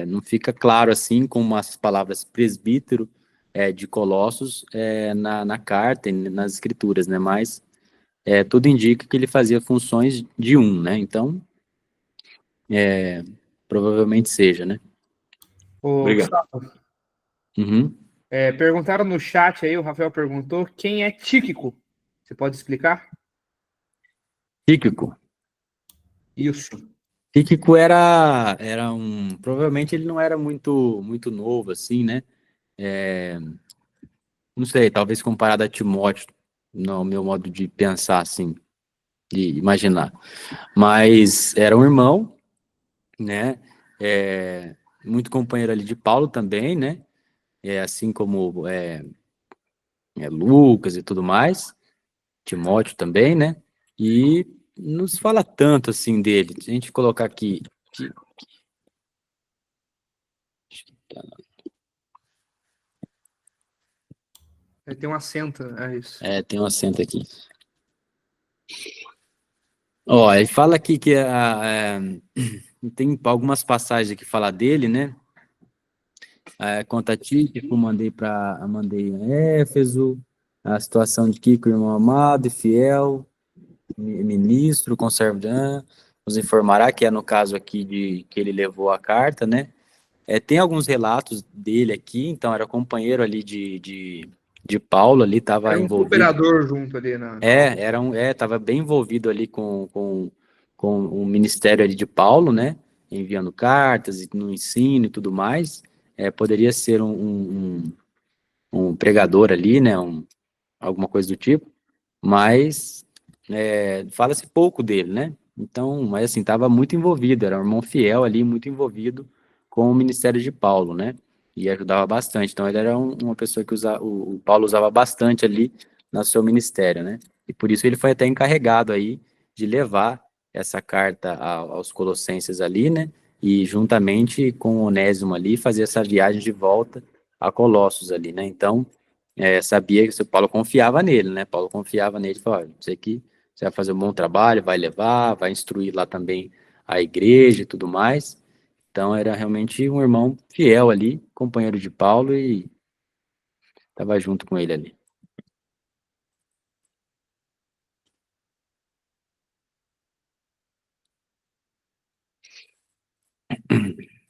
não fica claro assim como as palavras presbítero de Colossos na carta e nas escrituras, né? Mas tudo indica que ele fazia funções de um, né? Então, provavelmente seja, né? Ô, Obrigado. Gustavo, Uhum. perguntaram no chat aí, o Rafael perguntou, quem é Tíquico? Você pode explicar? Tíquico. Isso. Tíquico era provavelmente ele não era muito novo, assim, né? Não sei, talvez comparado a Timóteo, no meu modo de pensar, assim, de imaginar. Mas era um irmão, né? Muito companheiro ali de Paulo também, né? Assim como Lucas e tudo mais, Timóteo também, né? E não se fala tanto assim dele. Se a gente colocar aqui. Tem um acento, é isso. Tem um acento aqui. Ó, ele fala aqui que tem algumas passagens que fala dele, né? Quanto a Tíquico, mandei em Éfeso, a situação de Kiko, irmão amado e fiel, ministro, conservo de nos informará, que é no caso aqui de que ele levou a carta, né? Tem alguns relatos dele aqui, então era companheiro ali de Paulo, ali estava Era um envolvido. cooperador junto ali na. Estava bem envolvido ali com o ministério ali de Paulo, né? Enviando cartas no ensino e tudo mais. Poderia ser um pregador ali, né? Alguma coisa do tipo, mas fala-se pouco dele, né? Então, mas assim, estava muito envolvido, era um irmão fiel ali, muito envolvido com o ministério de Paulo, né? E ajudava bastante. Então, ele era uma pessoa que o Paulo usava bastante ali no seu ministério, né? E por isso ele foi até encarregado aí de levar essa carta aos Colossenses ali, né? E juntamente com o Onésimo ali, fazer essa viagem de volta a Colossos ali, né? Então, sabia que o Paulo confiava nele, né? Paulo confiava nele e falou, olha, sei que você vai fazer um bom trabalho, vai levar, vai instruir lá também a igreja e tudo mais. Então, era realmente um irmão fiel ali, companheiro de Paulo e estava junto com ele ali.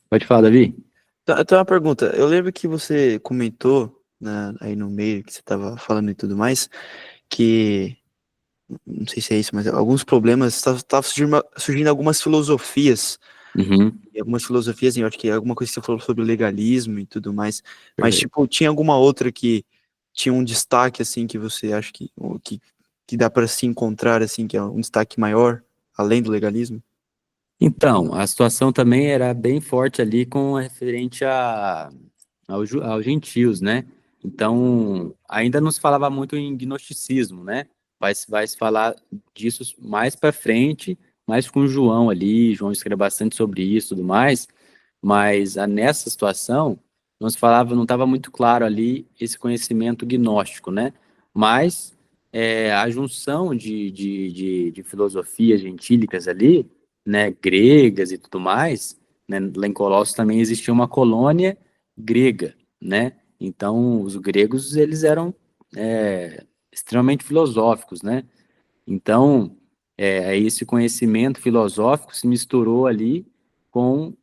Pode falar, Davi? Então, uma pergunta. Eu lembro que você comentou, né, aí no meio que você estava falando e tudo mais, que, não sei se é isso, mas alguns problemas, estavam surgindo algumas filosofias, Uhum, e algumas filosofias, eu acho que alguma coisa que você falou sobre o legalismo e tudo mais, mas, perfeito. tipo, tinha alguma outra que tinha um destaque, assim, que você acha que dá para se encontrar, assim, que é um destaque maior, além do legalismo? Então, a situação também era bem forte ali com referente aos gentios, né? Então, ainda não se falava muito em gnosticismo, né? Vai se falar disso mais para frente, mais com João ali, João escreve bastante sobre isso e tudo mais, mas nessa situação, não se falava, não estava muito claro ali esse conhecimento gnóstico, né? Mas a junção de filosofias gentílicas ali, né, gregas e tudo mais, né, lá em Colossos também existia uma colônia grega, né? Então, os gregos, eles eram extremamente filosóficos, né? Então, esse conhecimento filosófico se misturou ali com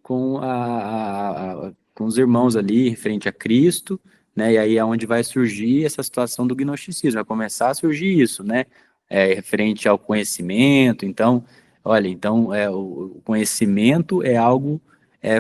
os irmãos ali, referente a Cristo, né? E aí é onde vai surgir essa situação do gnosticismo, vai começar a surgir isso, né? Referente ao conhecimento. Então, olha, então o conhecimento é algo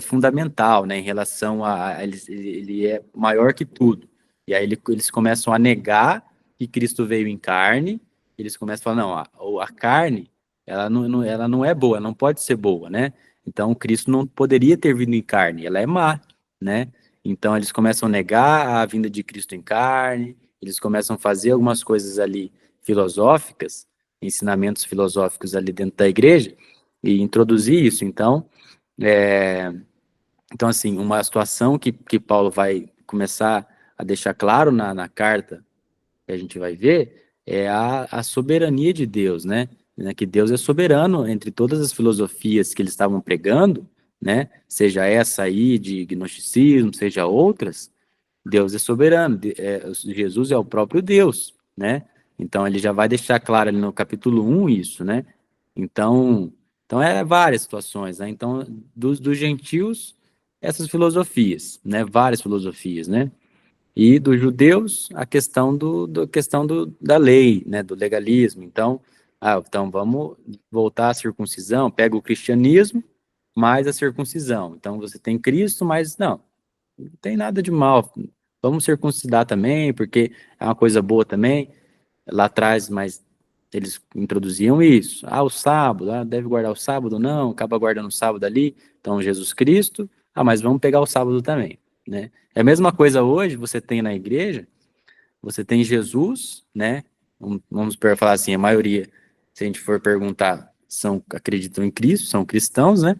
fundamental, né? Em relação ele é maior que tudo. E aí eles começam a negar que Cristo veio em carne. Eles começam a falar, não, a carne, ela não é boa, ela não pode ser boa, né? Então, Cristo não poderia ter vindo em carne, ela é má, né? Então, eles começam a negar a vinda de Cristo em carne, eles começam a fazer algumas coisas ali filosóficas, ensinamentos filosóficos ali dentro da igreja, e introduzir isso. Então assim, uma situação que Paulo vai começar a deixar claro na carta que a gente vai ver é a soberania de Deus, né? Que Deus é soberano entre todas as filosofias que eles estavam pregando, né? Seja essa aí de gnosticismo, seja outras, Deus é soberano. Jesus é o próprio Deus, né? Então ele já vai deixar claro ali no capítulo 1 isso, né? Então, então várias situações, né? Então, dos gentios, essas filosofias, né? Várias filosofias, né? E dos judeus, a questão da lei, né, do legalismo. Então, então vamos voltar à circuncisão, pega o cristianismo mais a circuncisão. Então você tem Cristo, mas não tem nada de mal. Vamos circuncidar também, porque é uma coisa boa também. Lá atrás, mas eles introduziam isso. O sábado, deve guardar o sábado? Não, acaba guardando o sábado ali. Então, Jesus Cristo, mas vamos pegar o sábado também, né? É a mesma coisa hoje, você tem na igreja, você tem Jesus, né? Vamos falar assim, a maioria, se a gente for perguntar, acreditam em Cristo, são cristãos, né?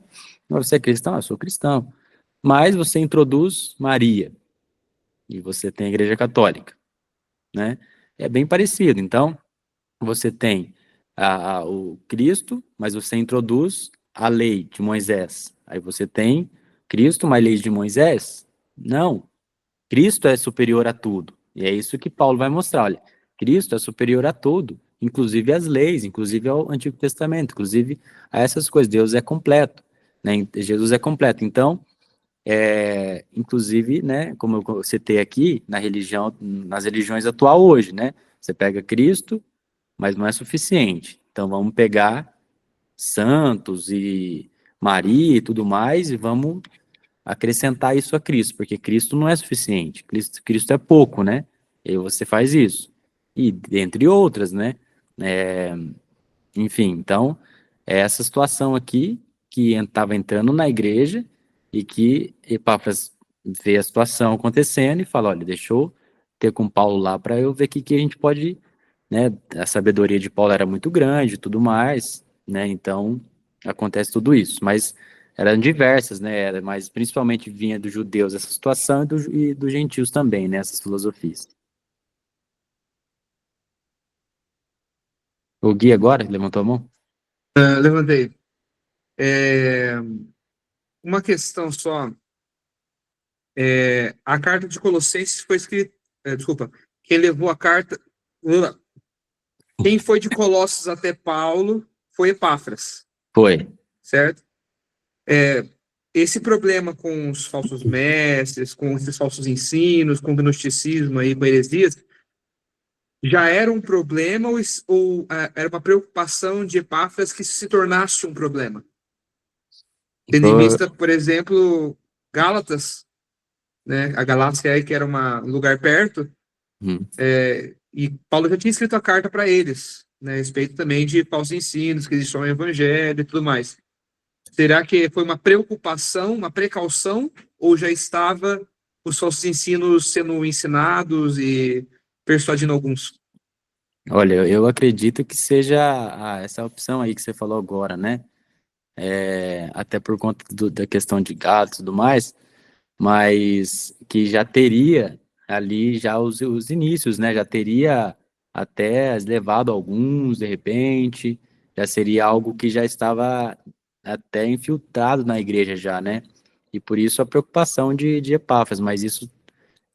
Você é cristão? Eu sou cristão. Mas você introduz Maria, e você tem a igreja católica, né? É bem parecido. Então, você tem o Cristo, mas você introduz a lei de Moisés. Aí você tem Cristo, mas lei de Moisés? Não. Cristo é superior a tudo. E é isso que Paulo vai mostrar. Olha, Cristo é superior a tudo, inclusive às leis, inclusive ao Antigo Testamento, inclusive a essas coisas. Deus é completo, né? Jesus é completo. Então, inclusive, né, como eu citei aqui, nas religiões atuais hoje, né? Você pega Cristo, mas não é suficiente. Então vamos pegar santos e Maria e tudo mais e vamos acrescentar isso a Cristo, porque Cristo não é suficiente. Cristo é pouco, né? E aí você faz isso. E dentre outras, né? É, enfim, então, é essa situação aqui que estava entrando na igreja e que Epáfras vê a situação acontecendo e fala, olha, deixa eu ter com Paulo lá para eu ver o que a gente pode né, a sabedoria de Paulo era muito grande e tudo mais, né, então acontece tudo isso, mas eram diversas, né, mas principalmente vinha dos judeus essa situação e dos gentios também, né, essas filosofias. O Gui agora levantou a mão? Levantei. Uma questão só. A carta de Colossenses foi escrita. Desculpa. Quem levou a carta. Quem foi de Colossos até Paulo foi Epáfras, Foi. certo? Esse problema com os falsos mestres, com esses falsos ensinos, com o gnosticismo aí, com heresias, já era um problema ou era uma preocupação de Epáfras que se tornasse um problema? Tendo em vista, por exemplo, Gálatas, né? A Galácia aí, que era um lugar perto, e Paulo já tinha escrito a carta para eles, né? A respeito também de falsos ensinos, que existiam no evangelho e tudo mais. Será que foi uma preocupação, uma precaução, ou já estava os falsos ensinos sendo ensinados e persuadindo alguns? Olha, eu acredito que seja essa opção aí que você falou agora, né? Até por conta da questão de gatos e tudo mais, mas que já teria ali já os inícios, né? Já teria até levado alguns, de repente, já seria algo que já estava até infiltrado na igreja já, né? E por isso a preocupação de Epáfras, mas isso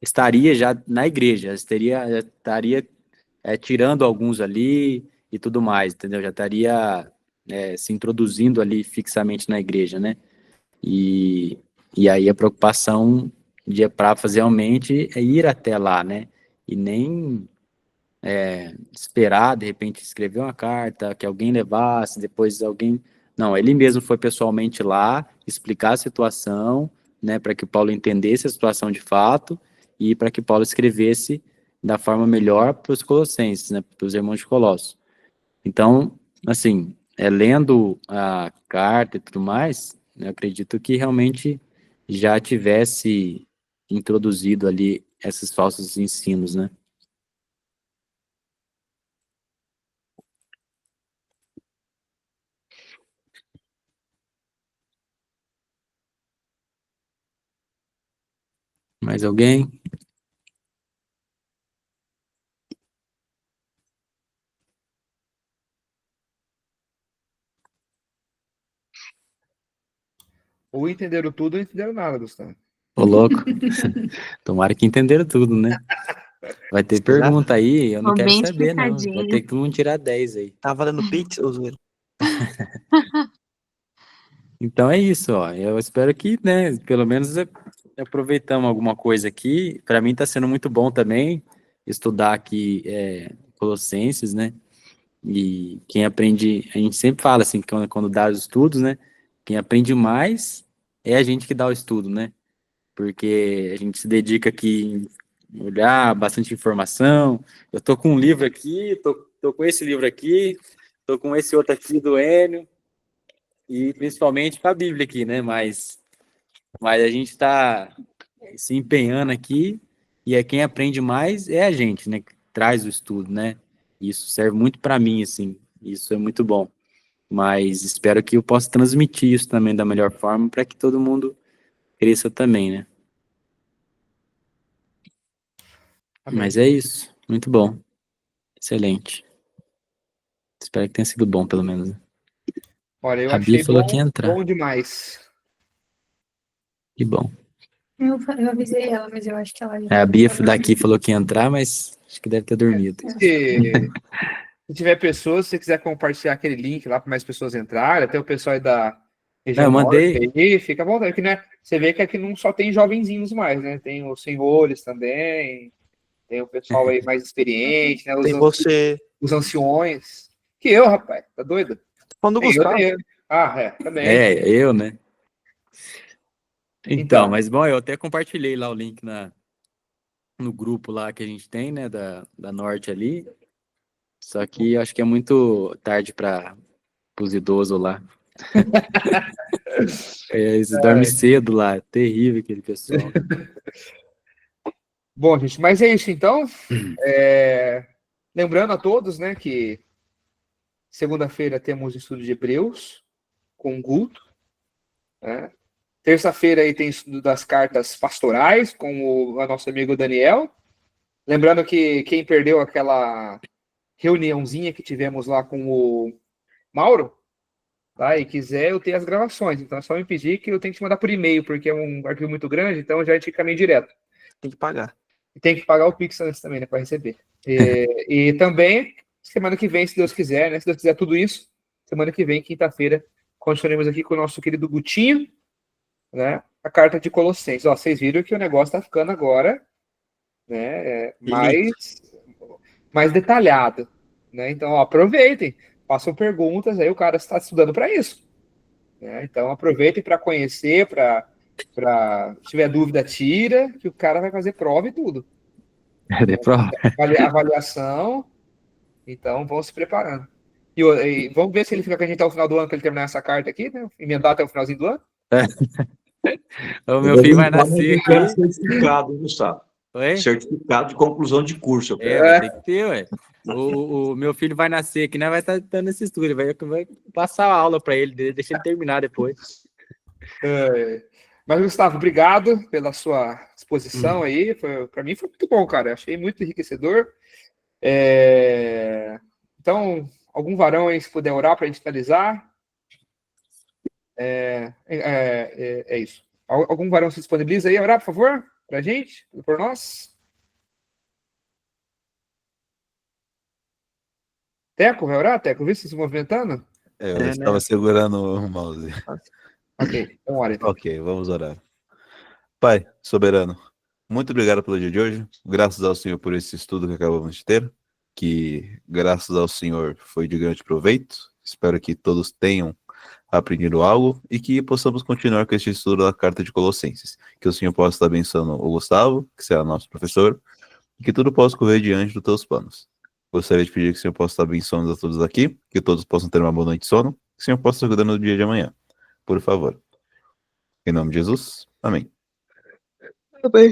estaria já na igreja, já estaria tirando alguns ali e tudo mais, entendeu? Já estaria se introduzindo ali fixamente na igreja, né? E, e aí a preocupação de Epáfras realmente é ir até lá, né? E nem esperar, de repente, escrever uma carta, que alguém levasse, depois alguém... Não, ele mesmo foi pessoalmente lá, explicar a situação, né, para que Paulo entendesse a situação de fato e para que Paulo escrevesse da forma melhor para os colossenses, né, para os irmãos de Colossos. Então, assim, lendo a carta e tudo mais, eu acredito que realmente já tivesse introduzido ali esses falsos ensinos, né? Mais alguém? Ou entenderam tudo ou entenderam nada, Gustavo. Ô, louco. Tomara que entenderam tudo, né? Vai ter pergunta aí, eu não Ficou quero bem saber, não. Vai explicadinho. ter que todo mundo tirar 10 aí. Tá valendo Pix, ô zoeiro? Então é isso, ó. Eu espero que, né, pelo menos aproveitamos alguma coisa aqui. Para mim está sendo muito bom também estudar aqui Colossenses, né? E quem aprende, a gente sempre fala assim, quando dá os estudos, né? Quem aprende mais é a gente que dá o estudo, né? Porque a gente se dedica aqui em olhar bastante informação. Eu tô com um livro aqui, tô com esse livro aqui, tô com esse outro aqui do Enio, e principalmente com a Bíblia aqui, né? Mas a gente está se empenhando aqui, e quem aprende mais é a gente, né? Que traz o estudo, né? Isso serve muito para mim, assim, isso é muito bom. Mas espero que eu possa transmitir isso também da melhor forma para que todo mundo cresça também, né? Amém. Mas é isso, muito bom, excelente. Espero que tenha sido bom, pelo menos, né? Olha, eu A Bia achei falou que ia bom, entrar, bom demais. que bom. Eu avisei ela, mas eu acho que ela já A Bia daqui falou que ia entrar, mas acho que deve ter dormido. Se tiver pessoas, se você quiser compartilhar aquele link lá para mais pessoas entrarem, até o pessoal aí da região Eu norte mandei. aí, fica à vontade. Porque, né, você vê que aqui não só tem jovenzinhos mais, né? Tem os senhores também, tem o pessoal aí mais experiente, né? Tem você. Os anciões. Que eu, rapaz, tá doido? Tô falando do Tem eu, Gustavo. tem eu. Também. Eu, né? Então, Então. mas bom, eu até compartilhei lá o link no grupo lá que a gente tem, né, da Norte ali. Só que eu acho que é muito tarde para os idosos lá. Eles dormem cedo lá, terrível aquele pessoal. Bom, gente, mas é isso então. Lembrando a todos, né, que segunda-feira temos estudo de Hebreus com o Guto, né? Terça-feira aí tem estudo das cartas pastorais com o nosso amigo Daniel. Lembrando que quem perdeu aquela reuniãozinha que tivemos lá com o Mauro, tá, e quiser, eu tenho as gravações. Então é só me pedir que eu tenho que te mandar por e-mail, porque é um arquivo muito grande, então já te caminho direto. Tem que pagar. E tem que pagar o Pix antes também, né, para receber. E também, semana que vem, se Deus quiser, né, se Deus quiser tudo isso, semana que vem, quinta-feira, continuaremos aqui com o nosso querido Gutinho, né, a carta de Colossenses. Ó, vocês viram que o negócio tá ficando agora, né, mais detalhado, né? Então, ó, aproveitem, façam perguntas, aí o cara está estudando para isso, né? Então, aproveitem para conhecer, se tiver dúvida, tira, que o cara vai fazer prova e tudo. De prova. Avaliação, então vão se preparando. E vamos ver se ele fica com a gente até o final do ano, que ele terminar essa carta aqui, né? Emendar até o finalzinho do ano. O meu filho vai nascer Eu quero aqui. certificado, Gustavo. Oi? Certificado de conclusão de curso. Eu quero. Vai ter que ter, ué. O meu filho vai nascer aqui, né? Vai estar dando esse estudo, vai passar a aula para ele, deixa ele terminar depois. Mas, Gustavo, obrigado pela sua exposição aí. Para mim foi muito bom, cara. Achei muito enriquecedor. Então, algum varão aí, se puder orar para a gente finalizar. É isso. Algum varão se disponibiliza aí a orar, por favor? Para a gente? Por nós? Teco, vai orar, Teco? Viu você se movimentando? Eu estava segurando o mouse. Ok, então ora então. Ok, vamos orar. Pai, soberano, muito obrigado pelo dia de hoje. Graças ao Senhor por esse estudo que acabamos de ter, que graças ao Senhor foi de grande proveito. Espero que todos tenham aprendido algo e que possamos continuar com este estudo da Carta de Colossenses. Que o Senhor possa estar abençoando o Gustavo, que será nosso professor, e que tudo possa correr diante dos teus planos. Gostaria de pedir que o Senhor possa estar abençoando a todos aqui, que todos possam ter uma boa noite de sono, que o Senhor possa estar cuidando do dia de amanhã. Por favor. Em nome de Jesus. Amém. Tudo bem.